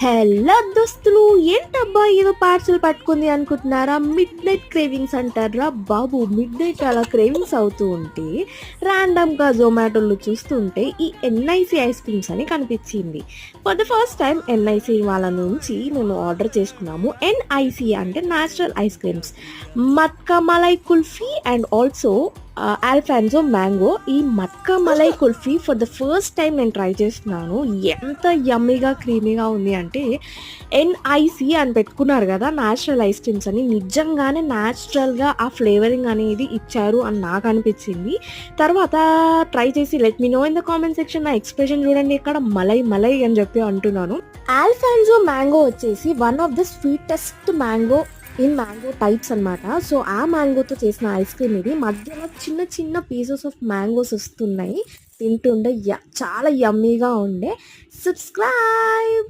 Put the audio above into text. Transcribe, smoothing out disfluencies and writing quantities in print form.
Hello దోస్తులు, ఏంటబ్బా ఏదో పార్సల్ పట్టుకుంది అనుకుంటున్నారా? మిడ్ నైట్ క్రేవింగ్స్ అంటారా బాబు. మిడ్ నైట్ అలా క్రేవింగ్స్ అవుతూ ఉంటే ర్యాండమ్గా జొమాటోలో చూస్తుంటే ఈ ఎన్ఐసి ఐస్ క్రీమ్స్ అని కనిపించింది. For the first time NIC వాళ్ళ నుంచి మేము ఆర్డర్ చేసుకున్నాము. ఎన్ఐసి అంటే natural ice creams, matka malai kulfi and also alphonso mango. ఈ matka malai kulfi for the first time నేను ట్రై చేస్తున్నాను. ఎంత యమ్మీగా క్రీమీగా ఉంది అంటే, ఎన్ఐసి అని పెట్టుకున్నారు కదా న్యాచురల్ ఐస్ క్రీమ్స్ అని, నిజంగానే న్యాచురల్గా ఆ ఫ్లేవరింగ్ అనేది ఇచ్చారు అని నాకు అనిపించింది. తర్వాత ట్రై చేసి let me know in the comment section. నా ఎక్స్ప్రెషన్ చూడండి, ఇక్కడ మలై మలై అని చెప్పి అంటున్నాను. ఆల్ఫాన్సో మ్యాంగో వచ్చేసి one of the sweetest mango in mango types అనమాట. సో ఆ మ్యాంగోతో చేసిన ఐస్ క్రీమ్ ఇది. మధ్యలో చిన్న చిన్న పీసెస్ ఆఫ్ మ్యాంగోస్ వస్తున్నాయి. తింటుండే చాలా యమ్మీగా ఉండే. సబ్స్క్రైబ్.